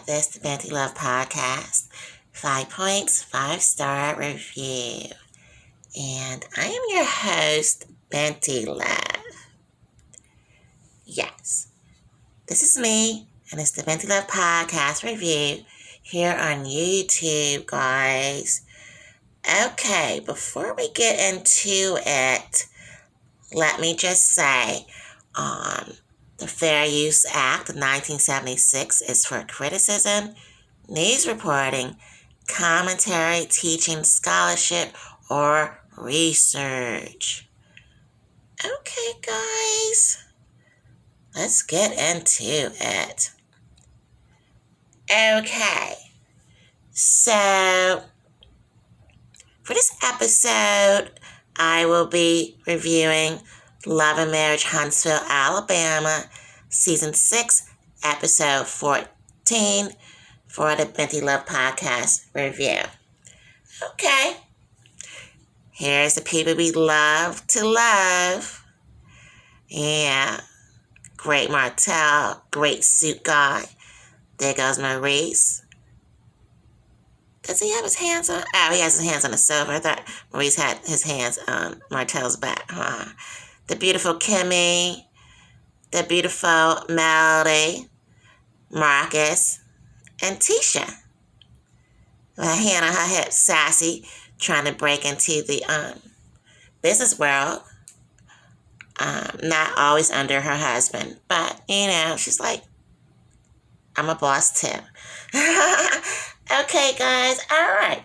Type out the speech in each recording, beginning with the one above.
this the Binti Love Podcast, 5 Points 5 Star Review. And I am your host, Binti Love. Yes, this is me, and it's the Binti Love Podcast Review here on YouTube, guys. Okay, before we get into it, let me just say, the Fair Use Act of 1976 is for criticism, news reporting, commentary, teaching, scholarship, or research. Okay, guys, let's get into it. Okay, so for this episode, I will be reviewing Love and Marriage, Huntsville, Alabama, Season 6, Episode 14 for the Binti Love Podcast review. Okay, here's the people we love to love. Yeah, great Martel, great suit guy. There goes Maurice. Does he have his hands on? Oh, he has his hands on the sofa. I thought Maurice had his hands on Martel's back. The beautiful Kimmy, the beautiful Melody, Marcus, and Tisha. With her hand on her hip, sassy, trying to break into the business world. Not always under her husband, but, she's like, I'm a boss too. Okay, guys, all right.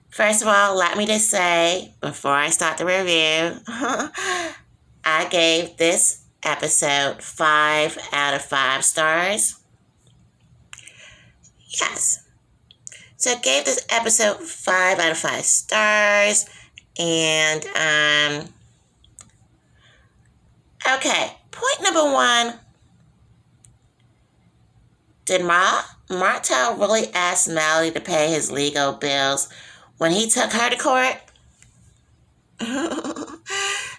First of all, let me just say, before I start the review, I gave this episode 5 out of 5 stars. Yes. So I gave this episode 5 out of 5 stars. And, okay, point number 1. Did Martel really ask Melody to pay his legal bills when he took her to court?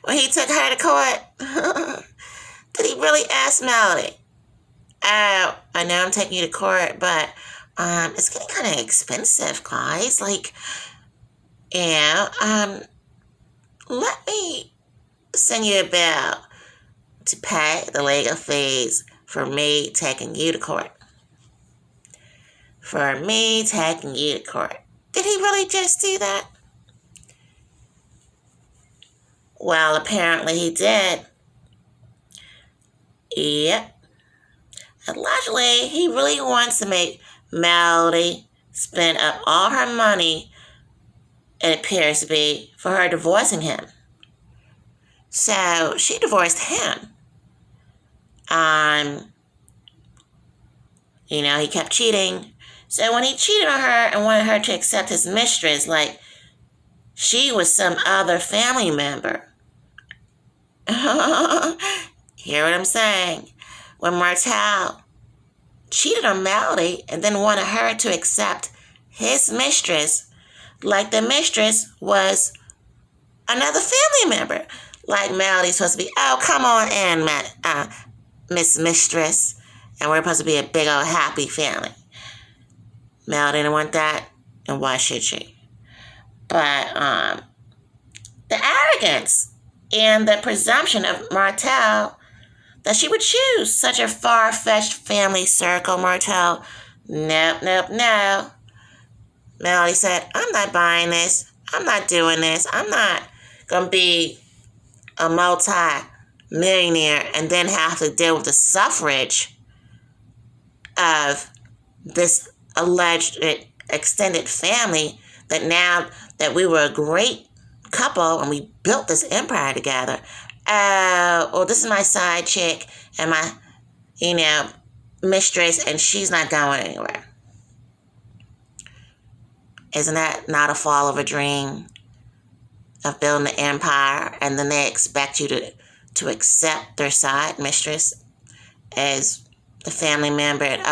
When he took her to court? Did he really ask Melody? Oh, I know I'm taking you to court, but it's getting kind of expensive, guys. Like, let me send you a bill to pay the legal fees for me taking you to court. For me taking you to court. Did he really just do that? Well, apparently he did. Yep. Allegedly, he really wants to make Melody spend up all her money, it appears to be, for her divorcing him. So, she divorced him. He kept cheating. So when he cheated on her and wanted her to accept his mistress, like she was some other family member. Hear what I'm saying? When Martel cheated on Melody and then wanted her to accept his mistress, like the mistress was another family member. Like Melody's supposed to be, oh, come on in, Miss Mistress. And we're supposed to be a big old happy family. Melody didn't want that, and why should she? But the arrogance and the presumption of Martel that she would choose such a far-fetched family circle, Martel. Nope. Melody said, I'm not buying this. I'm not doing this. I'm not going to be a multi-millionaire and then have to deal with the suffrage of this alleged extended family, that now that we were a great couple and we built this empire together, this is my side chick and my, mistress, and she's not going anywhere. Isn't that not a fall of a dream of building an empire, and then they expect you to accept their side mistress as the family member, and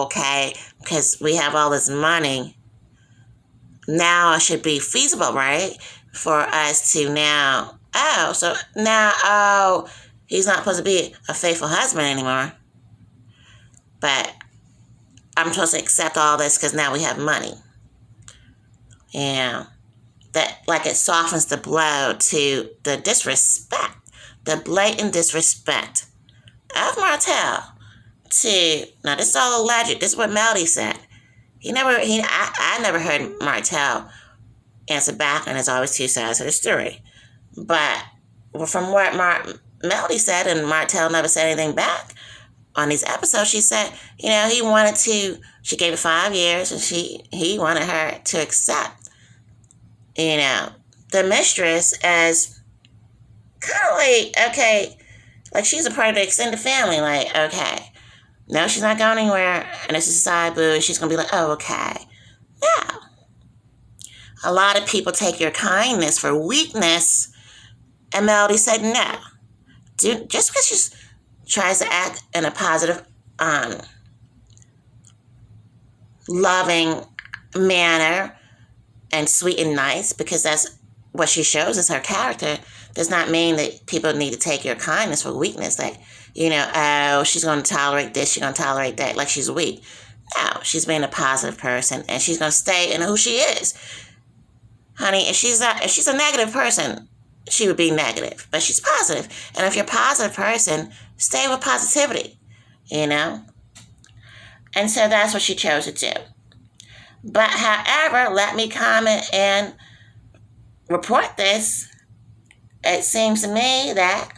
okay, because we have all this money, now it should be feasible, right, for us to now, he's not supposed to be a faithful husband anymore. But I'm supposed to accept all this because now we have money. Yeah. That, like, it softens the blow to the disrespect, the blatant disrespect of Martel to, now this is all alleged, this is what Melody said. I never heard Martel answer back, and there's always two sides of the story. But from what Melody said, and Martel never said anything back on these episodes, she said, she gave it 5 years, and he wanted her to accept, the mistress as kind of like, okay, like she's a part of the extended family, like, okay, no, she's not going anywhere, and this is a side boo, she's going to be like, oh, okay. No. A lot of people take your kindness for weakness, and Melody said no. Just because she tries to act in a positive, loving manner and sweet and nice, because that's what she shows as her character, does not mean that people need to take your kindness for weakness. Like, oh, she's going to tolerate this, she's going to tolerate that, like she's weak. No, she's being a positive person, and she's going to stay in who she is. Honey, if she's a negative person, she would be negative, but she's positive. And if you're a positive person, stay with positivity, And so that's what she chose to do. But however, let me comment and report this. It seems to me that,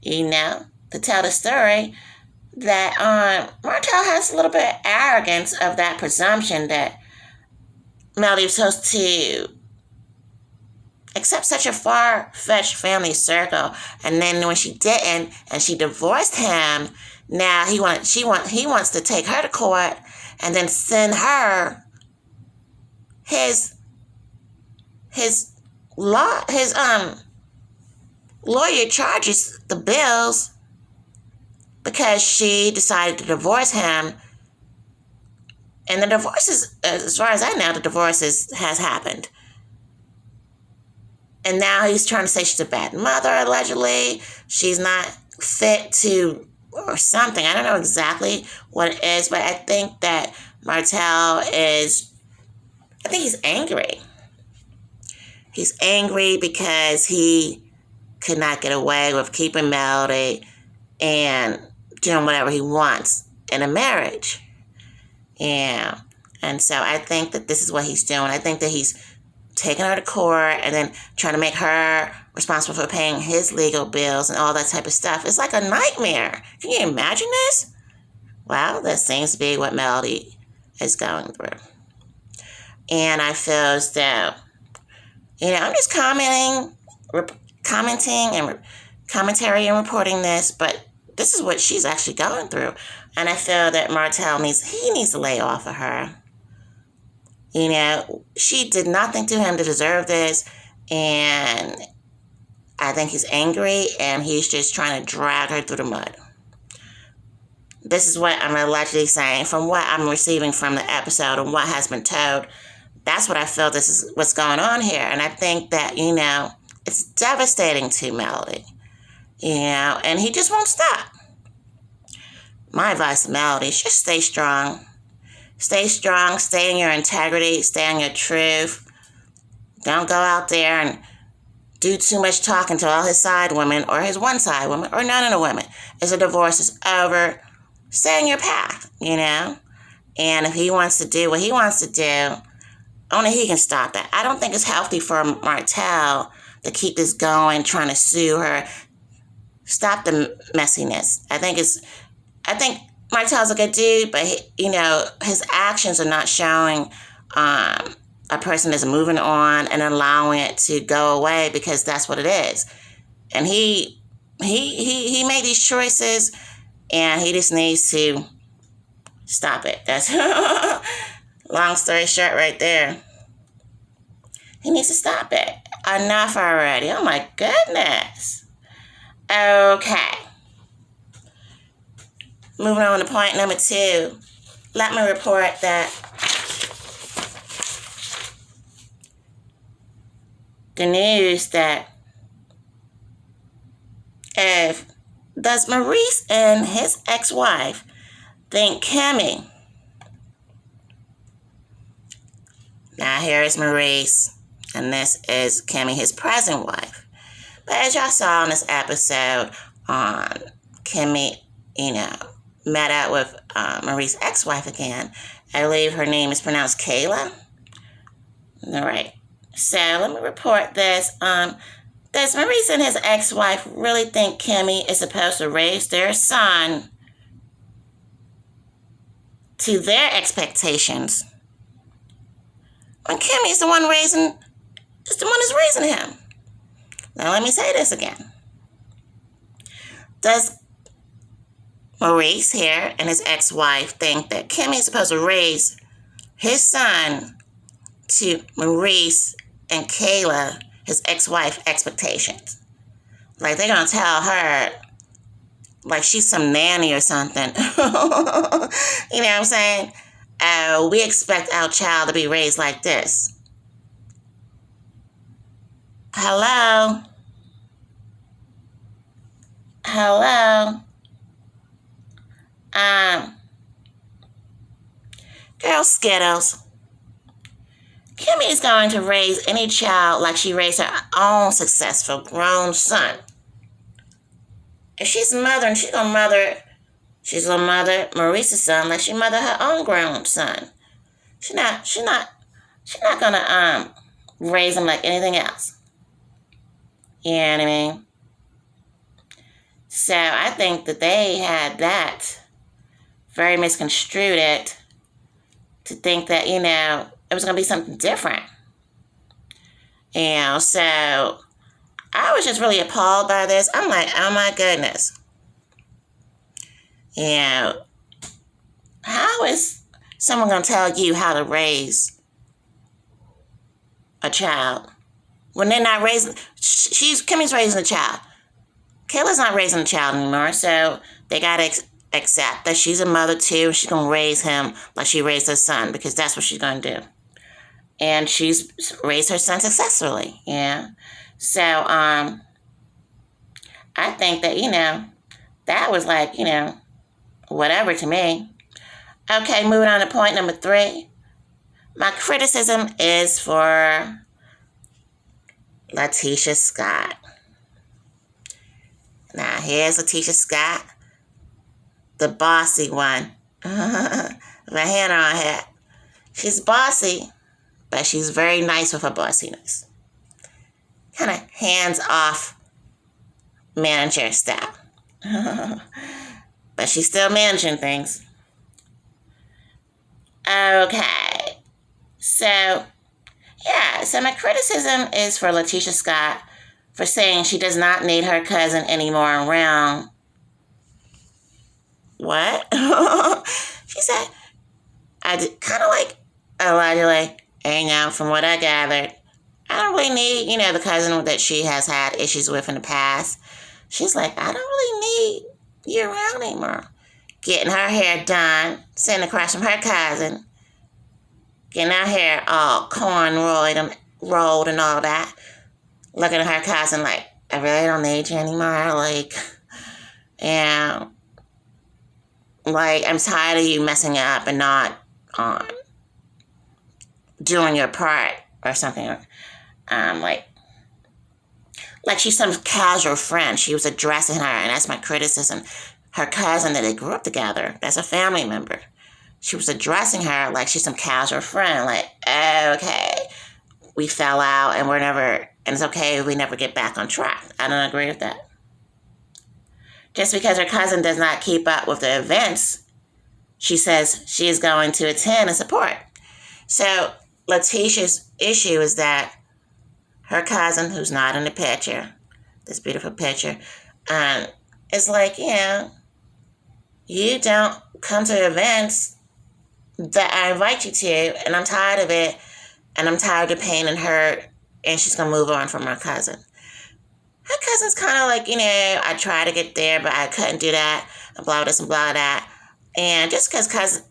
to tell the story, that Martel has a little bit of arrogance of that presumption that Melody was supposed to accept such a far-fetched family circle, and then when she didn't, and she divorced him, now he wants to take her to court and then send her his lawyer charges the bills because she decided to divorce him. And the divorce is, as far as I know, the divorce has happened. And now he's trying to say she's a bad mother, allegedly. She's not fit to, or something. I don't know exactly what it is, but I think that Martel he's angry. He's angry because he could not get away with keeping Melody and doing whatever he wants in a marriage. Yeah. And so I think that this is what he's doing. I think that he's taking her to court and then trying to make her responsible for paying his legal bills and all that type of stuff. It's like a nightmare. Can you imagine this? Well, that seems to be what Melody is going through. And I feel as though, I'm just commenting and commentary and reporting this, but this is what she's actually going through. And I feel that Martel needs to lay off of her. She did nothing to him to deserve this, and I think he's angry, and he's just trying to drag her through the mud. This is what I'm allegedly saying from what I'm receiving from the episode and what has been told. That's what I feel this is what's going on here, and I think that, it's devastating to Melody, and he just won't stop. My advice to Melody is just stay strong. Stay strong, stay in your integrity, stay in your truth. Don't go out there and do too much talking to all his side women or his one side women or none of the women. As a divorce is over, stay in your path, And if he wants to do what he wants to do, only he can stop that. I don't think it's healthy for Martel to keep this going, trying to sue her. Stop the messiness. I think Martel's a good dude, but his actions are not showing a person is moving on and allowing it to go away, because that's what it is. And he made these choices, and he just needs to stop it. That's long story short right there. He needs to stop it. Enough already. Oh my goodness. Okay. Moving on to point number 2. Let me report that the news that does Maurice and his ex-wife think Kimmy Now here is Maurice, and this is Kimmy, his present wife. But as y'all saw in this episode, Kimmy, met up with Maurice's ex-wife again. I believe her name is pronounced Kayla. All right. So let me report this. Does Maurice and his ex-wife really think Kimmy is supposed to raise their son to their expectations when Kimmy's the one that's raising him? Now let me say this again. Does Maurice here and his ex-wife think that Kimmy's supposed to raise his son to Maurice and Kayla, his ex-wife, expectations? Like they're going to tell her like she's some nanny or something. You know what I'm saying? We expect our child to be raised like this. Hello? Girl Skittles. Kimmy is going to raise any child like she raised her own successful grown son. If she's a mother and she's gonna mother Maurice's son like she mothered her own grown son. She's not gonna raise him like anything else. You know what I mean? So I think that they had that very misconstrued it to think that, it was going to be something different. So I was just really appalled by this. I'm like, oh my goodness. How is someone going to tell you how to raise a child when they're not raising? Kimmy's raising a child. Kayla's not raising a child anymore, so they got to accept that she's a mother too. She's going to raise him like she raised her son because that's what she's going to do. And she's raised her son successfully, So, I think that, that was like, whatever to me. Okay, moving on to point number 3. My criticism is for Letitia Scott. Now, here's Letitia Scott, the bossy one. My hand on her head. She's bossy, but she's very nice with her bossiness. Kind of hands-off manager style. But she's still managing things. Okay. So my criticism is for Letitia Scott for saying she does not need her cousin anymore around. What? She said, kind of like, allegedly, from what I gathered, I don't really need, the cousin that she has had issues with in the past. She's like, I don't really need you around anymore. Getting her hair done, sitting across from her cousin, getting her hair all rolled and all that. Looking at her cousin like, I really don't need you anymore. Like, I'm tired of you messing up and not doing your part or something. Like she's some casual friend. She was addressing her, and that's my criticism. Her cousin that they grew up together, that's a family member. She was addressing her like she's some casual friend. Like, okay, we fell out and it's okay if we never get back on track. I don't agree with that. Just because her cousin does not keep up with the events she says she is going to attend and support. So Letitia's issue is that her cousin, who's not in the picture, this beautiful picture, is like, you don't come to events that I invite you to, and I'm tired of it, and I'm tired of the pain and hurt, and she's going to move on from her cousin. Her cousin's kind of like, I tried to get there, but I couldn't do that, and blah, this and blah, that. And just because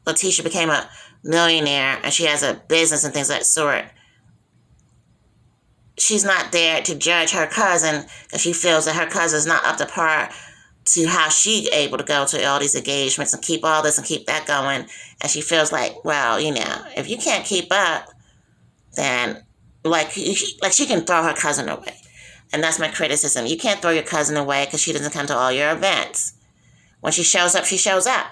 Letitia became a millionaire and she has a business and things of that sort, she's not there to judge her cousin because she feels that her cousin's not up to par to how she able to go to all these engagements and keep all this and keep that going. And she feels like, well, if you can't keep up, then like she can throw her cousin away. And that's my criticism. You can't throw your cousin away because she doesn't come to all your events. When she shows up, she shows up.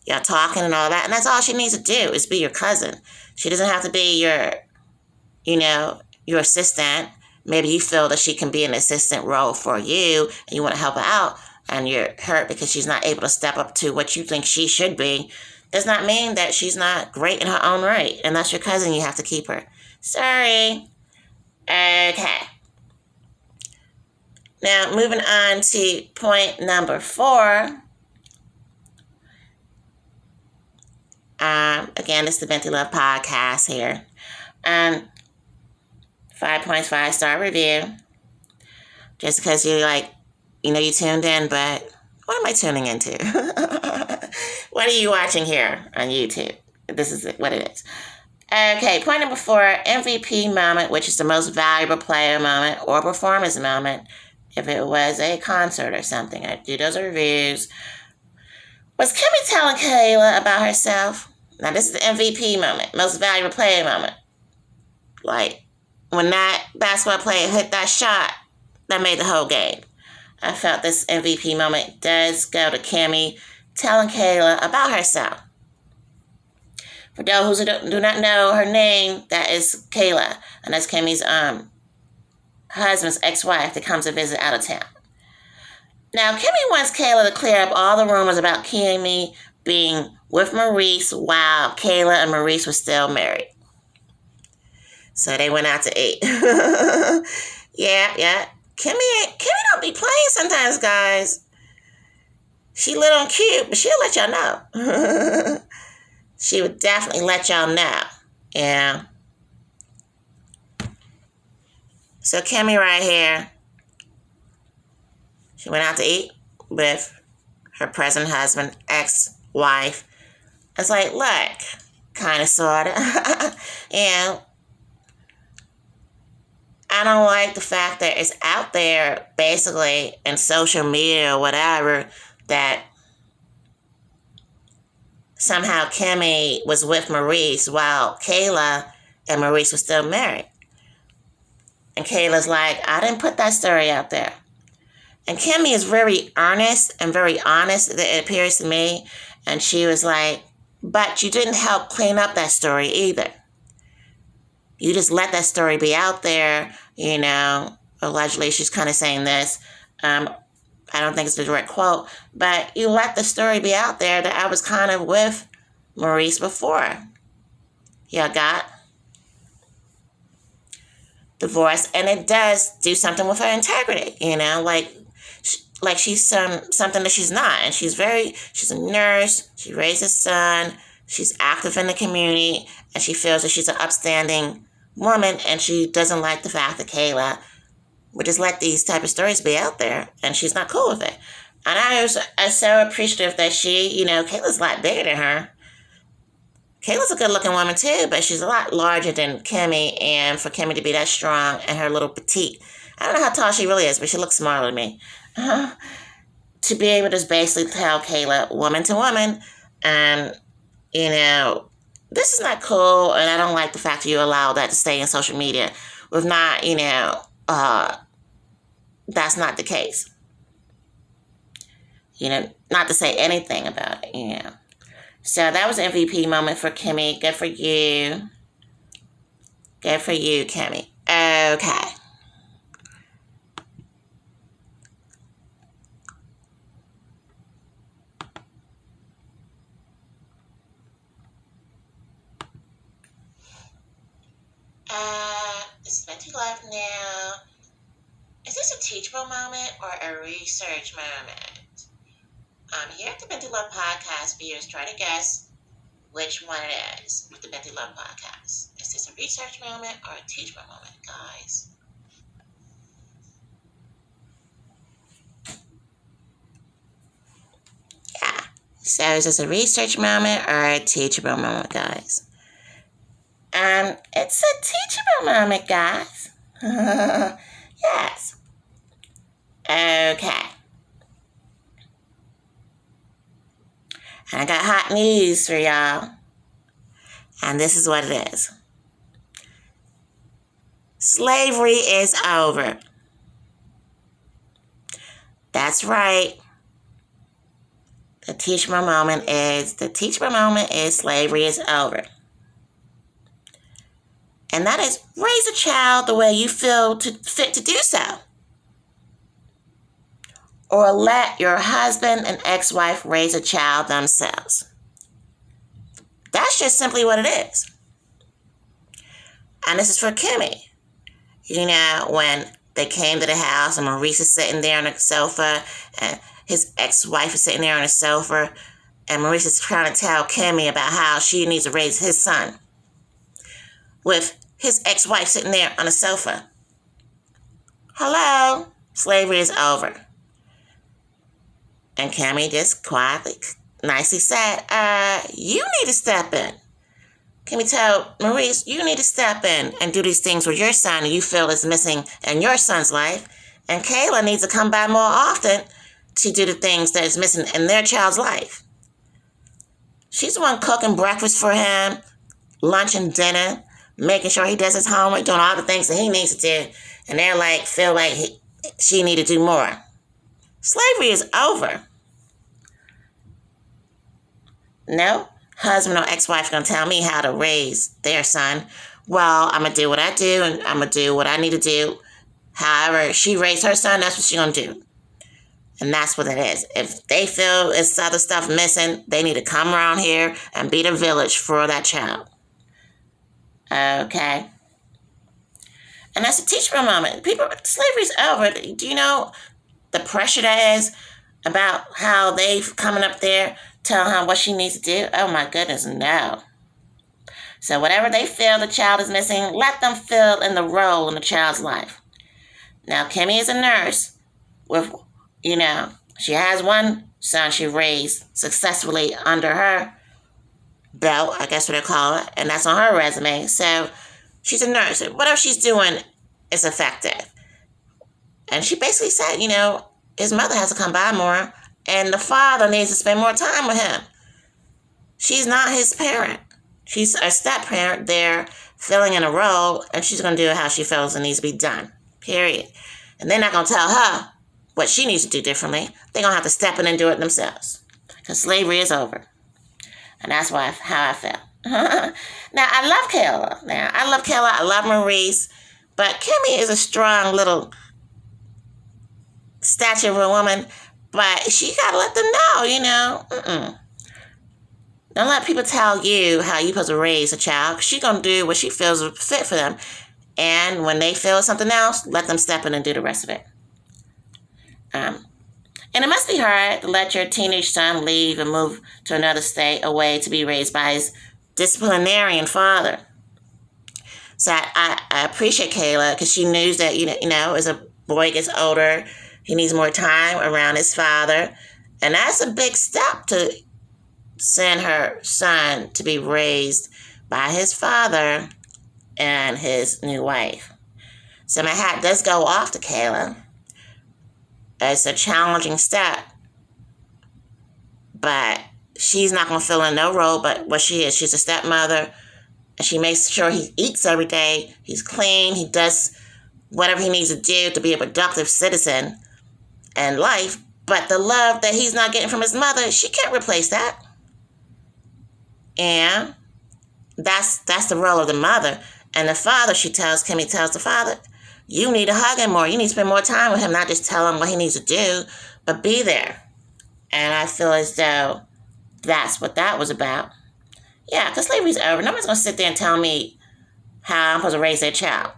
Y'all talking and all that. And that's all she needs to do is be your cousin. She doesn't have to be your assistant. Maybe you feel that she can be an assistant role for you and you want to help her out and you're hurt because she's not able to step up to what you think she should be. Does not mean that she's not great in her own right. And that's your cousin. You have to keep her. Sorry. Okay. Now, moving on to point number 4. Again, this is the Binti Love Podcast here. 5 points, 5-star review. Just because you're like, you tuned in, but what am I tuning into? What are you watching here on YouTube? This is what it is. Okay, point number 4, MVP moment, which is the most valuable player moment or performance moment. If it was a concert or something, I do those reviews. Was Kimmy telling Kayla about herself? Now, this is the MVP moment, most valuable player moment. Like, when that basketball player hit that shot, that made the whole game. I felt this MVP moment does go to Kimmy telling Kayla about herself. For those who do not know her name, that is Kayla, and that's Kimmy's husband's ex-wife that comes to visit out of town. Now, Kimmy wants Kayla to clear up all the rumors about Kimmy being with Maurice while Kayla and Maurice were still married. So they went out to eat. Yeah. Kimmy don't be playing sometimes, guys. She little and cute, but she'll let y'all know. She would definitely let y'all know. Yeah. So Kimmy right here, she went out to eat with her present husband, ex-wife. It's like, look, kind of, sort of. And I don't like the fact that it's out there, basically, in social media or whatever, that somehow Kimmy was with Maurice while Kayla and Maurice were still married. And Kayla's like, I didn't put that story out there. And Kimmy is very earnest and very honest, it appears to me. And she was like, but you didn't help clean up that story either. You just let that story be out there, Allegedly, she's kind of saying this. I don't think it's the direct quote. But you let the story be out there that I was kind of with Maurice before. Y'all got divorced. And it does do something with her integrity, like she's something that she's not. And she's a nurse. She raised a son. She's active in the community. And she feels that she's an upstanding woman. And she doesn't like the fact that Kayla would just let these type of stories be out there. And she's not cool with it. And I was so appreciative that she, Kayla's a lot bigger than her. Kayla's a good looking woman too, but she's a lot larger than Kimmy. And for Kimmy to be that strong and her little petite, I don't know how tall she really is, but she looks smaller than me. To be able to just basically tell Kayla, woman to woman, and, this is not cool, and I don't like the fact that you allow that to stay in social media with not, that's not the case. Not to say anything about it, So that was an MVP moment for Kimmy. Good for you. Good for you, Kimmy. Okay. This is Binti Love now. Is this a teachable moment or a research moment? Here at the Binti Love Podcast, viewers try to guess which one it is with the Binti Love Podcast. Is this a research moment or a teachable moment, guys? Yeah. So is this a research moment or a teachable moment, guys? It's a teachable moment, guys. Yes. Okay. And I got hot news for y'all. And this is what it is. Slavery is over. That's right. The teachable moment is slavery is over. And that is raise a child the way you feel fit to do so. Or let your husband and ex-wife raise a child themselves. That's just simply what it is. And this is for Kimmy. You know, when they came to the house and Maurice is sitting there on the sofa and his ex-wife is sitting there on the sofa and Maurice is trying to tell Kimmy about how she needs to raise his son with his ex-wife sitting there on the sofa. Hello, slavery is over. And Kimmy just quietly, nicely said, you need to step in. Kimmy told Maurice, you need to step in and do these things with your son you feel is missing in your son's life. And Kayla needs to come by more often to do the things that is missing in their child's life. She's the one cooking breakfast for him, lunch and dinner, making sure he does his homework, doing all the things that he needs to do. And they're like, feel like she need to do more. Slavery is over. No husband or ex-wife are going to tell me how to raise their son. Well, I'm going to do what I do, and I'm going to do what I need to do. However she raised her son, that's what she's going to do. And that's what it is. If they feel it's other stuff missing, they need to come around here and be the village for that child. Okay? And that's a teachable moment. Slavery's over. Do you know the pressure that is about how they've coming up there telling her what she needs to do? Oh my goodness, no. So whatever they feel the child is missing, let them fill in the role in the child's life. Now, Kimmy is a nurse with, she has one son she raised successfully under her belt, I guess what they call it, and that's on her resume. So she's a nurse. Whatever she's doing is effective. And she basically said, his mother has to come by more, and the father needs to spend more time with him. She's not his parent. She's a step-parent there filling in a role, and she's going to do it how she feels it needs to be done, period. And they're not going to tell her what she needs to do differently. They're going to have to step in and do it themselves, because slavery is over. And that's how I feel. Now, I love Kayla. I love Maurice, but Kimmy is a strong little statue of a woman, but she got to let them know, Don't let people tell you how you're supposed to raise a child. She's going to do what she feels fit for them. And when they feel something else, let them step in and do the rest of it. And it must be hard to let your teenage son leave and move to another state away to be raised by his disciplinarian father. So I appreciate Kayla, because she knows that, as a boy gets older, he needs more time around his father. And that's a big step to send her son to be raised by his father and his new wife. So my hat does go off to Kayla. It's a challenging step, but she's not going to fill in no role but what she is. She's a stepmother, and she makes sure he eats every day, he's clean, he does whatever he needs to do to be a productive citizen in life. But the love that he's not getting from his mother, she can't replace that. And that's the role of the mother. And the father, Kimmy tells the father, you need to hug him more. You need to spend more time with him, not just tell him what he needs to do, but be there. And I feel as though that's what that was about. Yeah, because slavery's over. Nobody's going to sit there and tell me how I'm supposed to raise their child.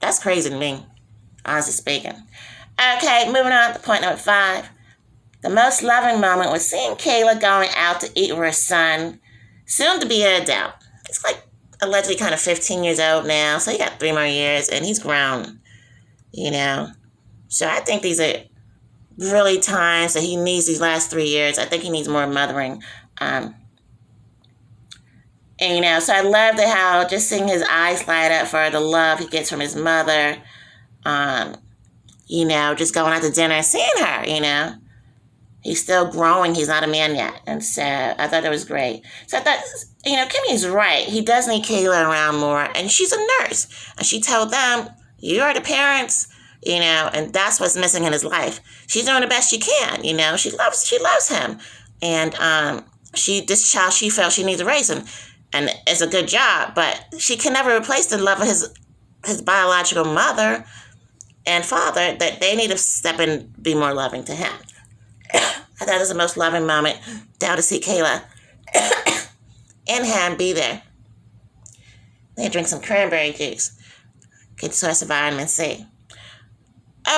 That's crazy to me, honestly speaking. Okay, moving on to point number 5. The most loving moment was seeing Kayla going out to eat with her son, soon to be an adult. It's like allegedly kind of 15 years old now, so he got 3 more years, and he's grown, So I think these are really times that he needs these last 3 years. I think he needs more mothering. And, so I loved how just seeing his eyes light up for the love he gets from his mother, just going out to dinner and seeing her, He's still growing. He's not a man yet. And so I thought that was great. So I thought, Kimmy's right. He does need Kayla around more. And she's a nurse. And she told them, you are the parents, and that's what's missing in his life. She's doing the best she can, She loves him. And this child, she felt she needs to raise him. And it's a good job. But she can never replace the love of his biological mother and father, that they need to step in and be more loving to him. I thought it was the most loving moment down to see Kayla and him be there. They drink some cranberry juice. Get a source of vitamin C.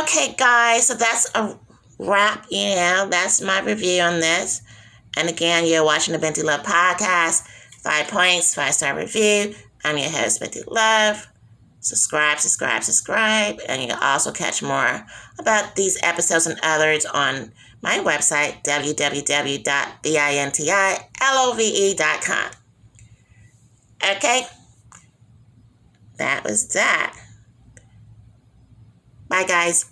Okay, guys, so that's a wrap. That's my review on this. And again, you're watching the Binti Love Podcast. 5 Points, 5-Star Review. I'm your host, Binti Love. Subscribe. And you can also catch more about these episodes and others on my website, www.bintilove.com. Okay? That was that. Bye, guys.